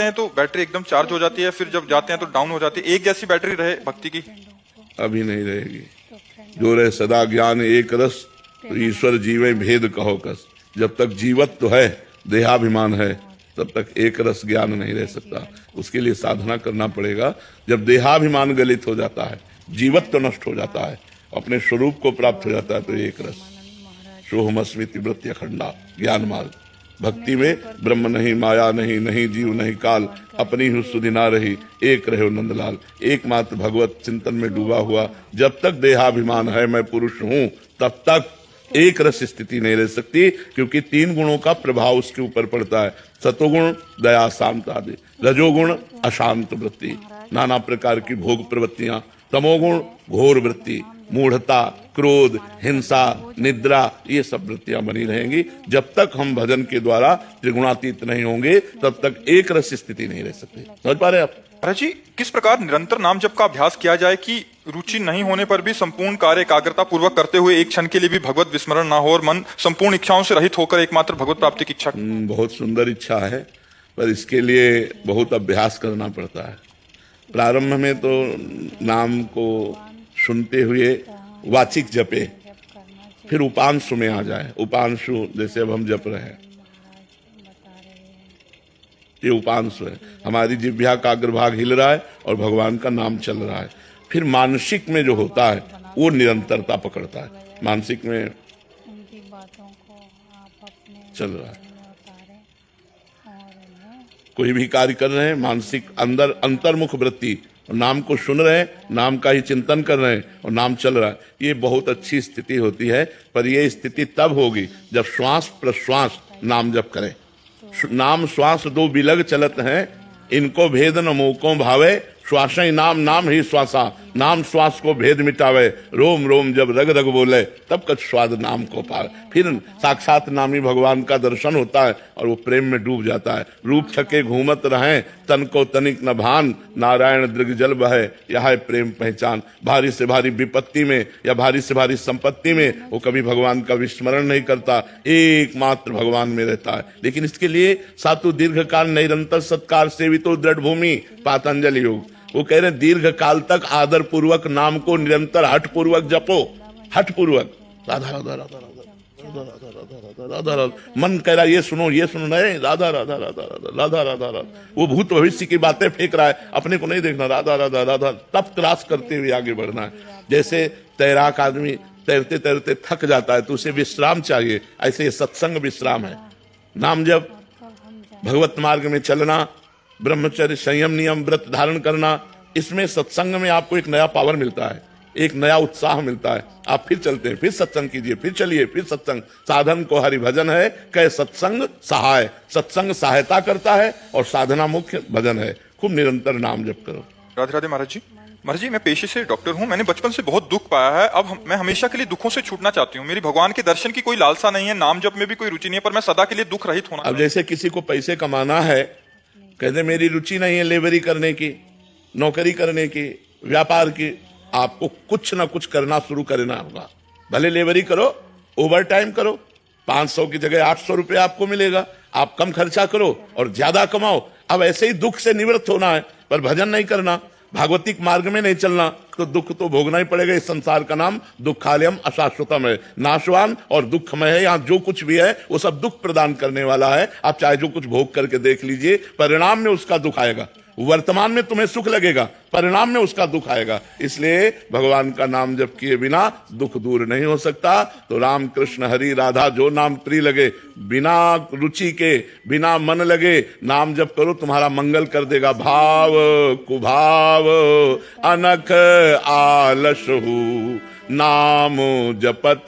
आते हैं तो बैटरी एकदम चार्ज हो जाती है, फिर जब जाते हैं तो डाउन हो जाती है। एक जैसी बैटरी रहे भक्ति की? अभी नहीं रहेगी। जो रहे सदा ज्ञान एक रस, तो ईश्वर जीवे भेद कहो कस। जब तक जीवत्व है, देहाभिमान है, तब तक एक रस ज्ञान नहीं रह सकता। उसके लिए साधना करना पड़ेगा। जब देहाभिमान गलित हो जाता है, जीवत्व नष्ट हो जाता है, अपने स्वरूप को प्राप्त हो जाता है, तो एक रस सोहमस्मिति वृत्ति अखंडा ज्ञान मार्ग। भक्ति में ब्रह्म नहीं, माया नहीं, नहीं जीव नहीं काल, अपनी ही सुधि ना रही, एक रहे नंदलाल। एकमात्र भगवत चिंतन में डूबा हुआ जब तक देहाभिमान है, मैं पुरुष हूं, तब तक एक रस स्थिति नहीं रह सकती, क्योंकि तीन गुणों का प्रभाव उसके ऊपर पड़ता है। सतोगुण दया शांत आदि, रजोगुण अशांत वृत्ति, नाना प्रकार की भोग प्रवृत्तियां, तमोगुण घोर वृत्ति, मूढ़ता, क्रोध, हिंसा, निद्रा, ये सब वृत्तियां बनी रहेंगी। जब तक हम भजन के द्वारा त्रिगुणातीत नहीं होंगे, तब तक एक रस स्थिति नहीं रह सकती। समझ पा रहे आप? महाराज जी, किस प्रकार निरंतर नाम जप का अभ्यास किया जाए कि रुचि नहीं होने पर भी संपूर्ण कार्य एकाग्रता पूर्वक करते हुए एक क्षण के लिए भी भगवत विस्मरण ना हो और मन संपूर्ण इच्छाओं से रहित होकर एकमात्र भगवत प्राप्ति की इच्छा? बहुत सुंदर इच्छा है, पर इसके लिए बहुत अभ्यास करना पड़ता है। प्रारंभ में तो नाम को सुनते हुए वाचिक जपे, फिर उपांशु में आ जाए। उपांशु जैसे अब हम जप रहे हैं, ये उपांशु है। हमारी जिह्वा का अग्रभाग हिल रहा है और भगवान का नाम चल रहा है। फिर मानसिक में जो होता है वो निरंतरता पकड़ता है। मानसिक में चल रहा है, कोई भी कार्य कर रहे हैं, मानसिक अंदर अंतर्मुख वृत्ति, नाम को सुन रहे हैं, नाम का ही चिंतन कर रहे हैं और नाम चल रहा है। ये बहुत अच्छी स्थिति होती है। पर ये स्थिति तब होगी जब श्वास प्रश्वास नाम जप करें। नाम श्वास दो बिलग चलत हैं, इनको भेद न मोको भावे, श्वास ही नाम नाम ही श्वासा, नाम श्वास को भेद मिटावे, रोम रोम जब रग रग बोले, तब कछ स्वाद नाम को पावे। फिर साक्षात नामी भगवान का दर्शन होता है और वो प्रेम में डूब जाता है। रूप छके घूमत रहें, तन को तनिक न भान, नारायण दृग जल बहे, यह है प्रेम पहचान। भारी से भारी विपत्ति में या भारी से भारी संपत्ति में वो कभी भगवान का विस्मरण नहीं करता, एकमात्र भगवान में रहता है। लेकिन इसके लिए सातु दीर्घ काल निरंतर सत्कार सेवितो दृढ़ भूमि, पातंजलि योग। वो कह रहे हैं दीर्घ काल तक आदर पूर्वक नाम को निरंतर हठ पूर्वक जपो। हठ पूर्वक राधा राधा राधा राधा राधा राधा राधा राधा, मन कह रहा ये सुनो नहीं, राधा राधा राधा राधा राधा राधा राधा। वो भूत भविष्य की बातें फेंक रहा है, अपने को नहीं देखना, राधा राधा राधा। तब क्रॉस करते हुए आगे बढ़ना है। जैसे तैराक आदमी तैरते तैरते थक जाता है तो उसे विश्राम चाहिए, ऐसे ये सत्संग विश्राम है। नाम जप, भगवत मार्ग में चलना, ब्रह्मचर्य, संयम, नियम, व्रत धारण करना, इसमें सत्संग में आपको एक नया पावर मिलता है, एक नया उत्साह मिलता है। आप फिर चलते हैं, फिर सत्संग कीजिए, फिर चलिए, फिर सत्संग। साधन को हरि भजन है, कह सत्संग सहाय। सत्संग सहायता करता है और साधना मुख्य भजन है। खूब निरंतर नाम जप करो। राधे राधे महाराज जी। महाराज जी, मैं पेशे से डॉक्टर हूँ। मैंने बचपन से बहुत दुख पाया है। अब मैं हमेशा के लिए दुखों से छूटना चाहती हूँ। मेरी भगवान के दर्शन की कोई लालसा नहीं है, नाम जप में भी कोई रुचि नहीं है, पर मैं सदा के लिए दुख रहित होना। अब जैसे किसी को पैसे कमाना है, कहते मेरी रुचि नहीं है लेबरी करने की, नौकरी करने की, व्यापार की। आपको कुछ ना कुछ करना शुरू करना होगा। भले लेबरी करो, ओवर टाइम करो, 500 की जगह 800 रुपये आपको मिलेगा। आप कम खर्चा करो और ज्यादा कमाओ। अब ऐसे ही दुख से निवृत्त होना है, पर भजन नहीं करना, भागवतिक मार्ग में नहीं चलना, तो दुख तो भोगना ही पड़ेगा। इस संसार का नाम दुखालयम अशाश्वतम है, नाशवान और दुखमय है। यहाँ जो कुछ भी है वो सब दुख प्रदान करने वाला है। आप चाहे जो कुछ भोग करके देख लीजिए, परिणाम में उसका दुख आएगा। वर्तमान में तुम्हें सुख लगेगा, परिणाम में उसका दुख आएगा। इसलिए भगवान का नाम जप किए बिना दुख दूर नहीं हो सकता। तो राम कृष्ण हरि राधा जो नाम प्रिय लगे, बिना रुचि के, बिना मन लगे नाम जप करो, तुम्हारा मंगल कर देगा। भाव कुभाव अनख आलसहु, नाम जपत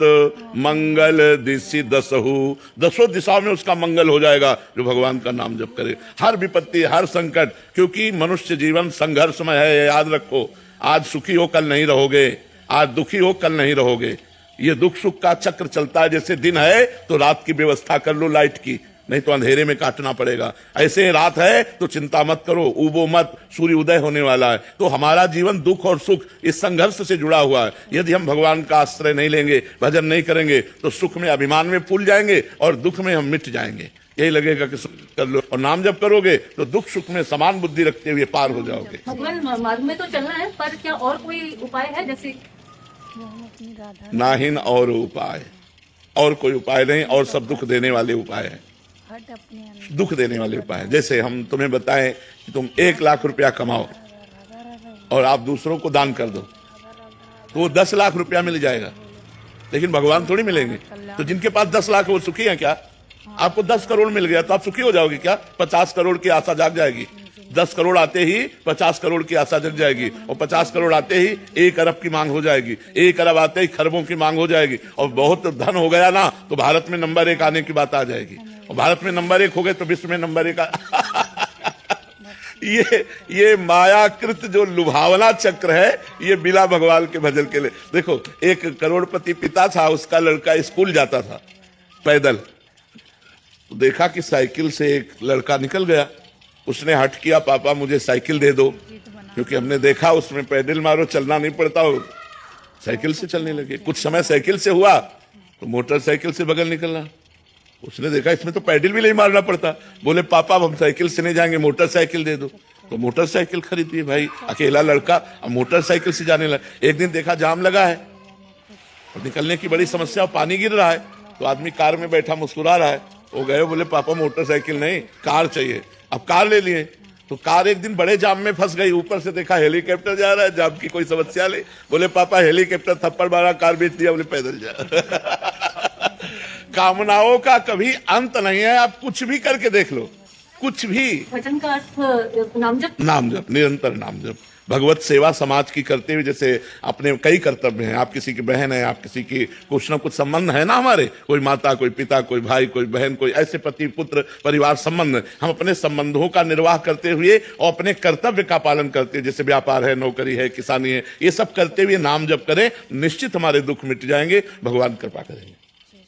मंगल दिशि दसहु। दसों दिशाओं में उसका मंगल हो जाएगा जो भगवान का नाम जप करे। हर विपत्ति, हर संकट, क्योंकि मनुष्य जीवन संघर्षमय है, याद रखो। आज सुखी हो कल नहीं रहोगे, आज दुखी हो कल नहीं रहोगे। ये दुख सुख का चक्र चलता है। जैसे दिन है तो रात की व्यवस्था कर लो लाइट की, नहीं तो अंधेरे में काटना पड़ेगा। ऐसे रात है तो चिंता मत करो, उबो मत, सूर्य उदय होने वाला है। तो हमारा जीवन दुख और सुख इस संघर्ष से जुड़ा हुआ है। यदि हम भगवान का आश्रय नहीं लेंगे, भजन नहीं करेंगे, तो सुख में अभिमान में फूल जाएंगे और दुख में हम मिट जाएंगे। यही लगेगा कि कर लो, और नाम जब करोगे तो दुख सुख में समान बुद्धि रखते हुए पार हो जाओगे। भगवान मार्ग में तो चलना है, पर क्या और कोई उपाय है? जैसे नाहिन और उपाय, और कोई उपाय नहीं, और सब दुख देने वाले उपाय हैं, दुख देने वाले उपाय हैं। जैसे हम तुम्हें बताएं कि तुम 1 लाख रुपया कमाओ और आप दूसरों को दान कर दो तो वो 10 लाख रुपया मिल जाएगा, लेकिन भगवान थोड़ी मिलेंगे। तो जिनके पास 10 लाख वो सुखी हैं क्या? आपको 10 करोड़ मिल गया तो आप सुखी हो जाओगे क्या? 50 करोड़ की आशा जाग जाएगी। 10 करोड़ आते ही 50 करोड़ की आशा जग जाएगी, और 50 करोड़ आते ही 1 अरब की मांग हो जाएगी, 1 अरब आते ही खरबों की मांग हो जाएगी, और बहुत धन हो गया ना तो भारत में नंबर 1 आने की बात आ जाएगी, और भारत में नंबर 1 हो गए तो विश्व में नंबर 1 ये मायाकृत जो लुभावना चक्र है, ये बिना भगवान के भजन के लिए। देखो, एक करोड़पति पिता था, उसका लड़का स्कूल जाता था पैदल, तो देखा कि साइकिल से एक लड़का निकल गया, उसने हट किया, पापा मुझे साइकिल दे दो, क्योंकि हमने देखा उसमें पैडल मारो चलना नहीं पड़ता, हो साइकिल से चलने लगे। कुछ समय साइकिल से हुआ तो मोटरसाइकिल से बगल निकलना, उसने देखा इसमें तो पैडल भी नहीं मारना पड़ता, बोले पापा हम साइकिल से नहीं जाएंगे, मोटरसाइकिल दे दो। तो मोटरसाइकिल खरीदी भाई, अकेला लड़का अब मोटरसाइकिल से जाने लगा। एक दिन देखा जाम लगा है और निकलने की बड़ी समस्या, पानी गिर रहा है, तो आदमी कार में बैठा मुस्कुरा रहा है, वो गए बोले पापा मोटरसाइकिल नहीं कार चाहिए, अब कार ले लिए। तो कार एक दिन बड़े जाम में फंस गई, ऊपर से देखा हेलीकॉप्टर जा रहा है, जाम की कोई समस्या नहीं, बोले पापा हेलीकॉप्टर, थप्पड़ मारा, कार बेच दिया, बोले पैदल जा। कामनाओं का कभी अंत नहीं है, आप कुछ भी करके देख लो, कुछ भी। भजन का अर्थ नाम जप, नाम जप, निरंतर नाम जप, भगवत सेवा समाज की करते हुए। जैसे अपने कई कर्तव्य हैं, आप किसी की बहन है, आप किसी की कुछ ना कुछ संबंध है ना हमारे, कोई माता, कोई पिता, कोई भाई, कोई बहन, कोई ऐसे पति पुत्र परिवार संबंध, हम अपने संबंधों का निर्वाह करते हुए और अपने कर्तव्य का पालन करते हुए, जैसे व्यापार है, नौकरी है, किसानी है, ये सब करते हुए नाम जप करें, निश्चित हमारे दुख मिट जाएंगे, भगवान कृपा करेंगे।